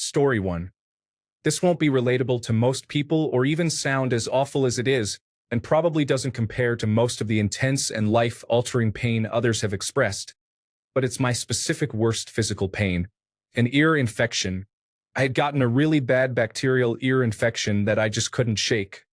Story 1. This won't be relatable to most people or even sound as awful as it is, and probably doesn't compare to most of the intense and life-altering pain others have expressed. But it's my specific worst physical pain. An ear infection. I had gotten a really bad bacterial ear infection that I just couldn't shake.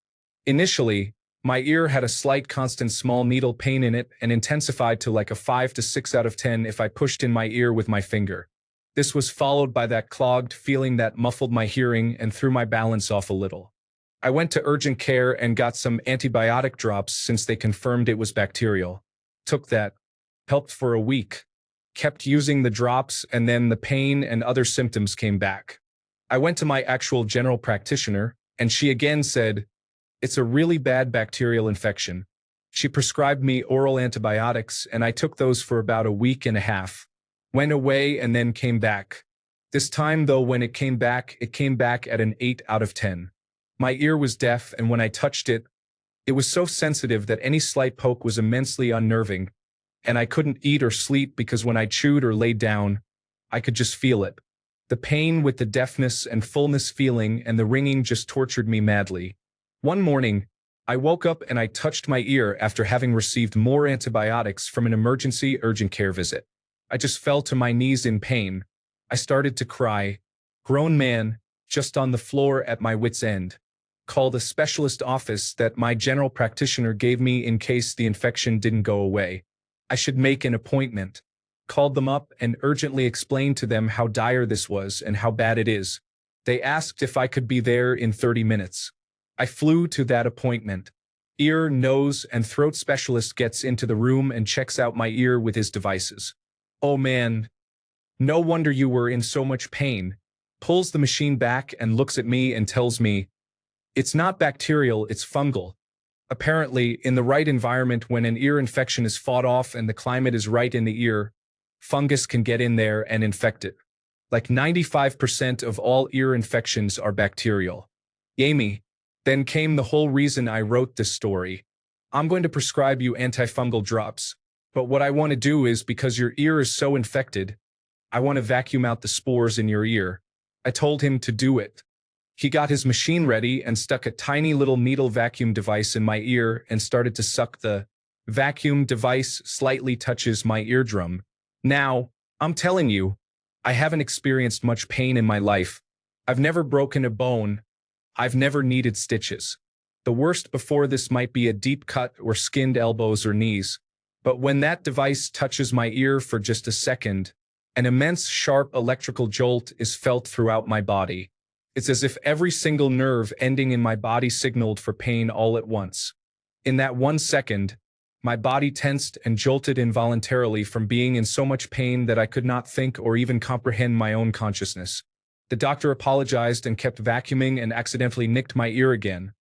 Initially, my ear had a slight constant small needle pain in it and intensified to like a 5 to 6 out of 10 if I pushed in my ear with my finger. This was followed by that clogged feeling that muffled my hearing and threw my balance off a little. I went to urgent care and got some antibiotic drops since they confirmed it was bacterial. Took that. Helped for a week. Kept using the drops and then the pain and other symptoms came back. I went to my actual general practitioner and she again said, "It's a really bad bacterial infection." She prescribed me oral antibiotics and I took those for about a week and a half. Went away and then came back. This time though, when it came back at an 8 out of 10. My ear was deaf and when I touched it, it was so sensitive that any slight poke was immensely unnerving, and I couldn't eat or sleep because when I chewed or laid down, I could just feel it. The pain with the deafness and fullness feeling and the ringing just tortured me madly. One morning, I woke up and I touched my ear after having received more antibiotics from an emergency urgent care visit. I just fell to my knees in pain. I started to cry. Grown man, just on the floor at my wit's end. Called a specialist office that my general practitioner gave me in case the infection didn't go away. I should make an appointment. Called them up and urgently explained to them how dire this was and how bad it is. They asked if I could be there in 30 minutes. I flew to that appointment. Ear, nose, and throat specialist gets into the room and checks out my ear with his devices. "Oh man, no wonder you were in so much pain." Pulls the machine back and looks at me and tells me, "It's not bacterial, it's fungal." Apparently, in the right environment, when an ear infection is fought off and the climate is right in the ear, fungus can get in there and infect it. Like 95% of all ear infections are bacterial. Yami. Then came the whole reason I wrote this story. I'm going to prescribe you antifungal drops. But what I want to do is, because your ear is so infected, I want to vacuum out the spores in your ear. I told him to do it. He got his machine ready and stuck a tiny little needle vacuum device in my ear and started to suck. The vacuum device slightly touches my eardrum. Now, I'm telling you, I haven't experienced much pain in my life. I've never broken a bone. I've never needed stitches. The worst before this might be a deep cut or skinned elbows or knees. But when that device touches my ear for just a second, an immense sharp electrical jolt is felt throughout my body. It's as if every single nerve ending in my body signaled for pain all at once. In that 1 second, my body tensed and jolted involuntarily from being in so much pain that I could not think or even comprehend my own consciousness. The doctor apologized and kept vacuuming and accidentally nicked my ear again,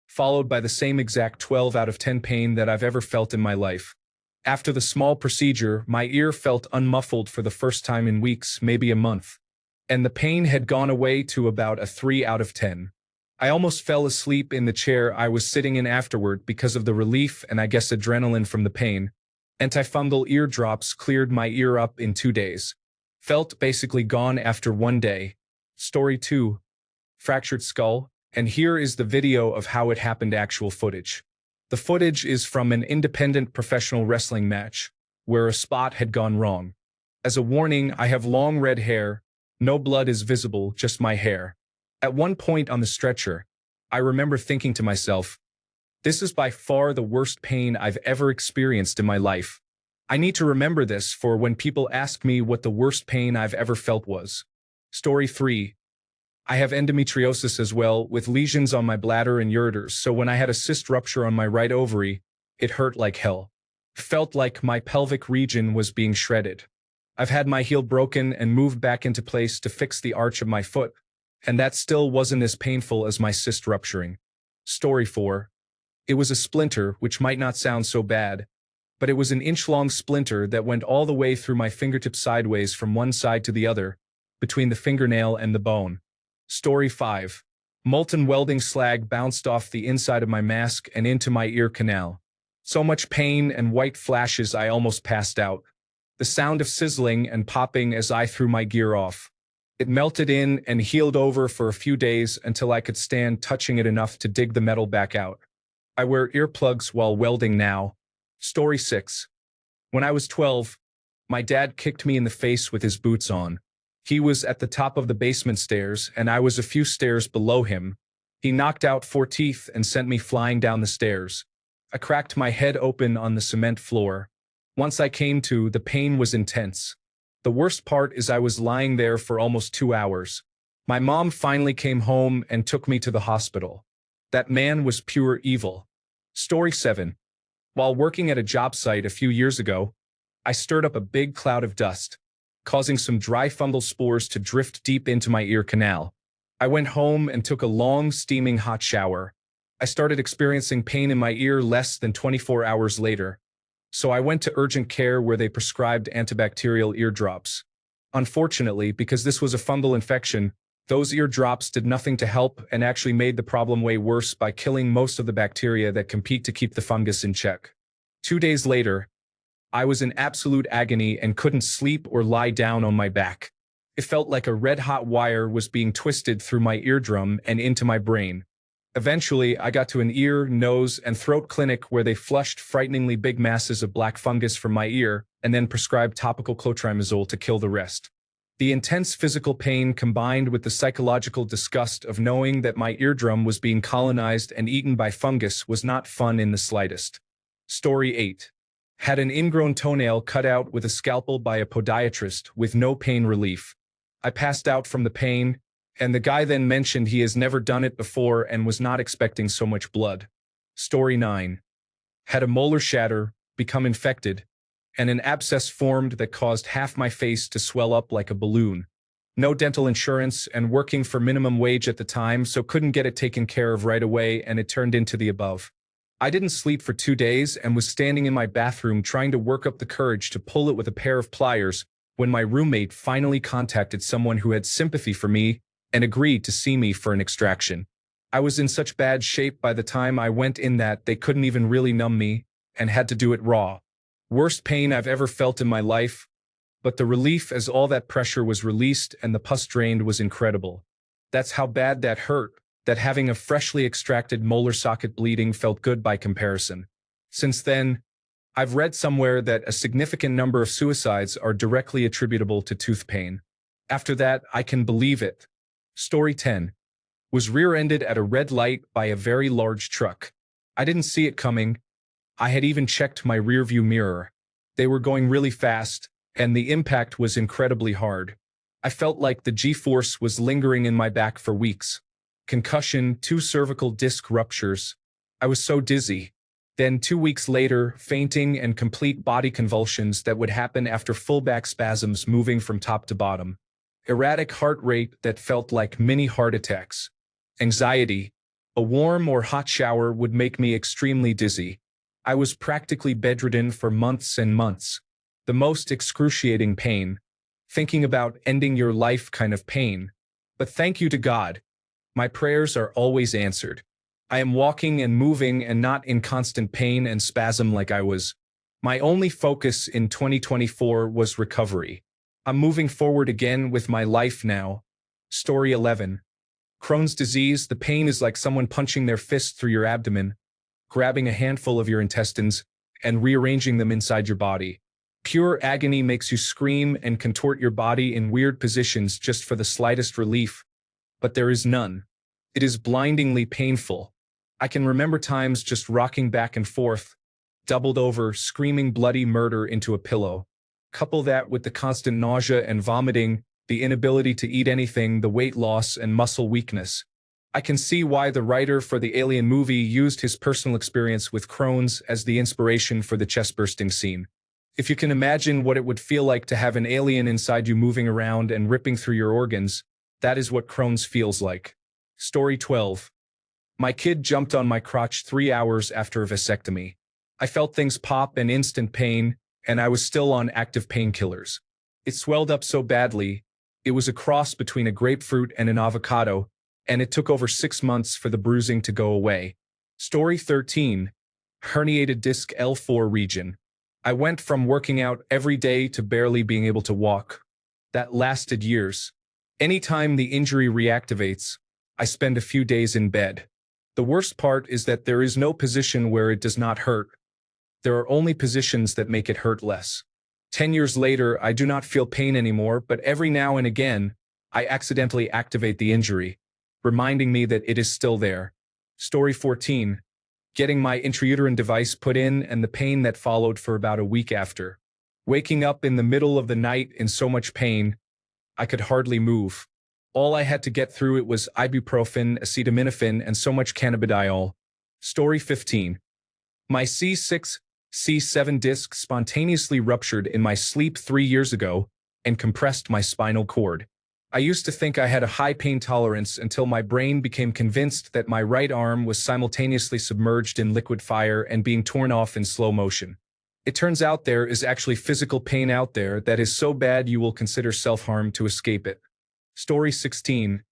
followed by the same exact 12 out of 10 pain that I've ever felt in my life. After the small procedure, my ear felt unmuffled for the first time in weeks, maybe a month. And the pain had gone away to about a 3 out of 10. I almost fell asleep in the chair I was sitting in afterward because of the relief and I guess adrenaline from the pain. Antifungal ear drops cleared my ear up in 2 days. Felt basically gone after 1 day. Story 2. Fractured skull, and here is the video of how it happened. Actual footage. The footage is from an independent professional wrestling match, where a spot had gone wrong. As a warning, I have long red hair. No blood is visible, just my hair. At one point on the stretcher, I remember thinking to myself, this is by far the worst pain I've ever experienced in my life. I need to remember this for when people ask me what the worst pain I've ever felt was. Story 3. I have endometriosis as well, with lesions on my bladder and ureters, so when I had a cyst rupture on my right ovary, it hurt like hell. Felt like my pelvic region was being shredded. I've had my heel broken and moved back into place to fix the arch of my foot, and that still wasn't as painful as my cyst rupturing. Story 4. It was a splinter, which might not sound so bad, but it was an inch-long splinter that went all the way through my fingertip sideways from one side to the other, between the fingernail and the bone. Story 5. Molten welding slag bounced off the inside of my mask and into my ear canal. So much pain and white flashes I almost passed out. The sound of sizzling and popping as I threw my gear off. It melted in and healed over for a few days until I could stand touching it enough to dig the metal back out. I wear earplugs while welding now. Story 6. When I was 12, my dad kicked me in the face with his boots on. He was at the top of the basement stairs, and I was a few stairs below him. He knocked out 4 teeth and sent me flying down the stairs. I cracked my head open on the cement floor. Once I came to, the pain was intense. The worst part is I was lying there for almost 2 hours. My mom finally came home and took me to the hospital. That man was pure evil. Story 7. While working at a job site a few years ago, I stirred up a big cloud of dust, causing some dry fungal spores to drift deep into my ear canal. I went home and took a long, steaming hot shower. I started experiencing pain in my ear less than 24 hours later, so I went to urgent care where they prescribed antibacterial ear drops. Unfortunately, because this was a fungal infection, those ear drops did nothing to help and actually made the problem way worse by killing most of the bacteria that compete to keep the fungus in check. 2 days later, I was in absolute agony and couldn't sleep or lie down on my back. It felt like a red-hot wire was being twisted through my eardrum and into my brain. Eventually, I got to an ear, nose, and throat clinic where they flushed frighteningly big masses of black fungus from my ear and then prescribed topical clotrimazole to kill the rest. The intense physical pain combined with the psychological disgust of knowing that my eardrum was being colonized and eaten by fungus was not fun in the slightest. Story 8. Had an ingrown toenail cut out with a scalpel by a podiatrist with no pain relief. I passed out from the pain, and the guy then mentioned he has never done it before and was not expecting so much blood. Story 9. Had a molar shatter, become infected, and an abscess formed that caused half my face to swell up like a balloon. No dental insurance and working for minimum wage at the time, so couldn't get it taken care of right away, and it turned into the above. I didn't sleep for 2 days and was standing in my bathroom trying to work up the courage to pull it with a pair of pliers when my roommate finally contacted someone who had sympathy for me and agreed to see me for an extraction. I was in such bad shape by the time I went in that they couldn't even really numb me and had to do it raw. Worst pain I've ever felt in my life, but the relief as all that pressure was released and the pus drained was incredible. That's how bad that hurt, that having a freshly extracted molar socket bleeding felt good by comparison. Since then, I've read somewhere that a significant number of suicides are directly attributable to tooth pain. After that, I can believe it. Story 10. Was rear-ended at a red light by a very large truck. I didn't see it coming. I had even checked my rearview mirror. They were going really fast, and the impact was incredibly hard. I felt like the G-force was lingering in my back for weeks. Concussion, 2 cervical disc ruptures. I was so dizzy. Then 2 weeks later, fainting and complete body convulsions that would happen after full back spasms moving from top to bottom. Erratic heart rate that felt like mini heart attacks. Anxiety. A warm or hot shower would make me extremely dizzy. I was practically bedridden for months and months. The most excruciating pain. Thinking about ending your life kind of pain. But thank you to God. My prayers are always answered. I am walking and moving and not in constant pain and spasm like I was. My only focus in 2024 was recovery. I'm moving forward again with my life now. Story 11. Crohn's disease, the pain is like someone punching their fist through your abdomen, grabbing a handful of your intestines, and rearranging them inside your body. Pure agony makes you scream and contort your body in weird positions just for the slightest relief. But there is none. It is blindingly painful. I can remember times just rocking back and forth, doubled over, screaming bloody murder into a pillow. Couple that with the constant nausea and vomiting, the inability to eat anything, the weight loss and muscle weakness. I can see why the writer for the Alien movie used his personal experience with Crohn's as the inspiration for the chest-bursting scene. If you can imagine what it would feel like to have an alien inside you moving around and ripping through your organs, that is what Crohn's feels like. Story 12. My kid jumped on my crotch 3 hours after a vasectomy. I felt things pop and instant pain, and I was still on active painkillers. It swelled up so badly, it was a cross between a grapefruit and an avocado, and it took over 6 months for the bruising to go away. Story 13. Herniated disc L4 region. I went from working out every day to barely being able to walk. That lasted years. Anytime the injury reactivates, I spend a few days in bed. The worst part is that there is no position where it does not hurt. There are only positions that make it hurt less. 10 years later, I do not feel pain anymore, but every now and again, I accidentally activate the injury, reminding me that it is still there. Story 14. Getting my intrauterine device put in and the pain that followed for about a week after. Waking up in the middle of the night in so much pain, I could hardly move. All I had to get through it was ibuprofen, acetaminophen, and so much cannabidiol. Story 15. My C6, C7 disc spontaneously ruptured in my sleep 3 years ago and compressed my spinal cord. I used to think I had a high pain tolerance until my brain became convinced that my right arm was simultaneously submerged in liquid fire and being torn off in slow motion. It turns out there is actually physical pain out there that is so bad you will consider self-harm to escape it. Story 16.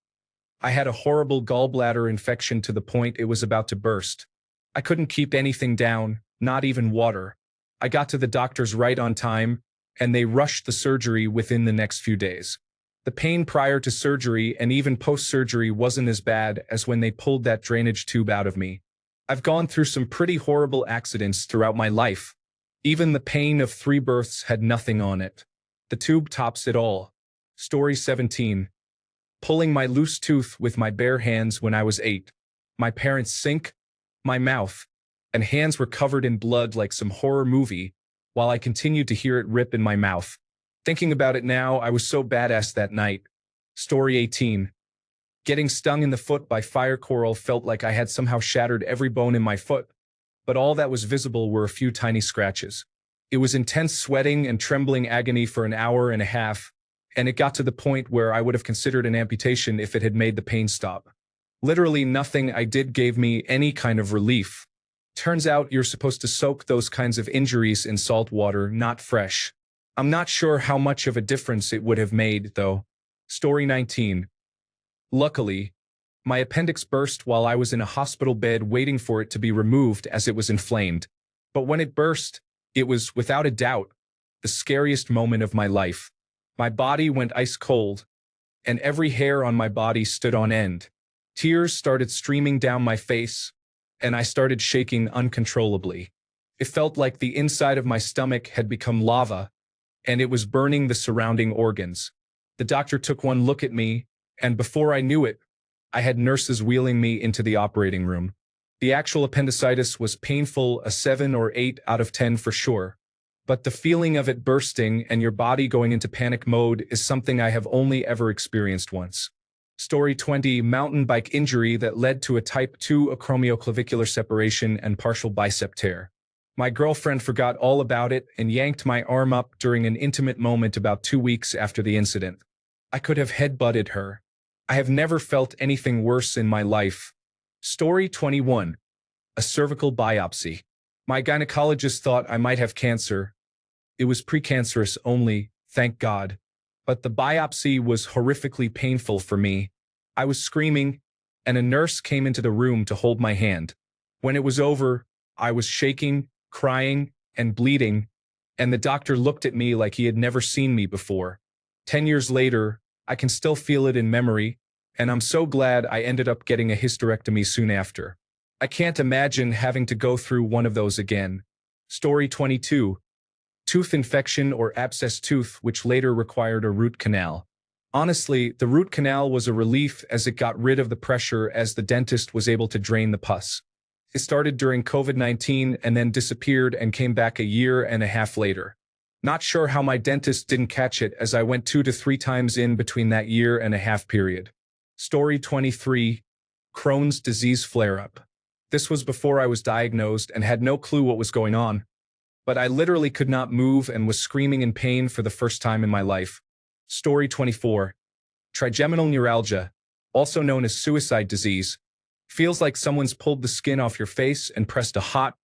I had a horrible gallbladder infection to the point it was about to burst. I couldn't keep anything down, not even water. I got to the doctors right on time, and they rushed the surgery within the next few days. The pain prior to surgery and even post-surgery wasn't as bad as when they pulled that drainage tube out of me. I've gone through some pretty horrible accidents throughout my life. Even the pain of 3 births had nothing on it. The tube tops it all. Story 17. Pulling my loose tooth with my bare hands when I was 8. My parents' sink, my mouth, and hands were covered in blood like some horror movie, while I continued to hear it rip in my mouth. Thinking about it now, I was so badass that night. Story 18. Getting stung in the foot by fire coral felt like I had somehow shattered every bone in my foot, but all that was visible were a few tiny scratches. It was intense sweating and trembling agony for an hour and a half, and it got to the point where I would have considered an amputation if it had made the pain stop. Literally nothing I did gave me any kind of relief. Turns out you're supposed to soak those kinds of injuries in salt water, not fresh. I'm not sure how much of a difference it would have made, though. Story 19. Luckily, my appendix burst while I was in a hospital bed waiting for it to be removed as it was inflamed. But when it burst, it was, without a doubt, the scariest moment of my life. My body went ice cold, and every hair on my body stood on end. Tears started streaming down my face, and I started shaking uncontrollably. It felt like the inside of my stomach had become lava, and it was burning the surrounding organs. The doctor took one look at me, and before I knew it, I had nurses wheeling me into the operating room. The actual appendicitis was painful, a 7 or 8 out of 10 for sure. But the feeling of it bursting and your body going into panic mode is something I have only ever experienced once. Story 20. Mountain bike injury that led to a type 2 acromioclavicular separation and partial bicep tear. My girlfriend forgot all about it and yanked my arm up during an intimate moment about 2 weeks after the incident. I could have headbutted her. I have never felt anything worse in my life. Story 21. A cervical biopsy. My gynecologist thought I might have cancer. It was precancerous only, thank God. But the biopsy was horrifically painful for me. I was screaming, and a nurse came into the room to hold my hand. When it was over, I was shaking, crying, and bleeding, and the doctor looked at me like he had never seen me before. 10 years later, I can still feel it in memory, and I'm so glad I ended up getting a hysterectomy soon after. I can't imagine having to go through one of those again. Story 22. Tooth infection or abscess tooth, which later required a root canal. Honestly, the root canal was a relief as it got rid of the pressure as the dentist was able to drain the pus. It started during COVID-19 and then disappeared and came back a year and a half later. Not sure how my dentist didn't catch it as I went 2 to 3 times in between that year and a half period. Story 23. Crohn's disease flare-up. This was before I was diagnosed and had no clue what was going on. But I literally could not move and was screaming in pain for the first time in my life. Story 24. Trigeminal neuralgia, also known as suicide disease, feels like someone's pulled the skin off your face and pressed a hot,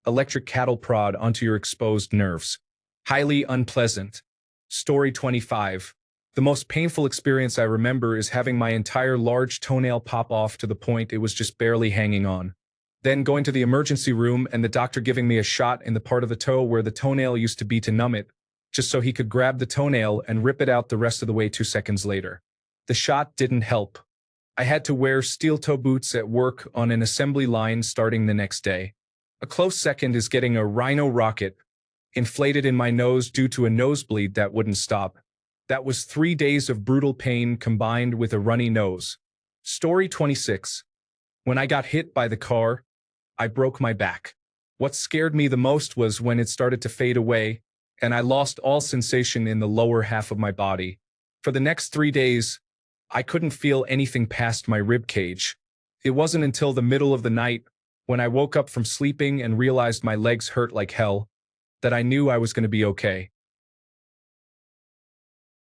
electric cattle prod onto your exposed nerves. Highly unpleasant. Story 25. The most painful experience I remember is having my entire large toenail pop off to the point it was just barely hanging on. Then going to the emergency room and the doctor giving me a shot in the part of the toe where the toenail used to be to numb it, just so he could grab the toenail and rip it out the rest of the way 2 seconds later. The shot didn't help. I had to wear steel-toe boots at work on an assembly line starting the next day. A close second is getting a rhino rocket inflated in my nose due to a nosebleed that wouldn't stop. That was 3 days of brutal pain combined with a runny nose. Story 26. When I got hit by the car, I broke my back. What scared me the most was when it started to fade away, and I lost all sensation in the lower half of my body. For the next 3 days, I couldn't feel anything past my rib cage. It wasn't until the middle of the night, when I woke up from sleeping and realized my legs hurt like hell, that I knew I was going to be okay.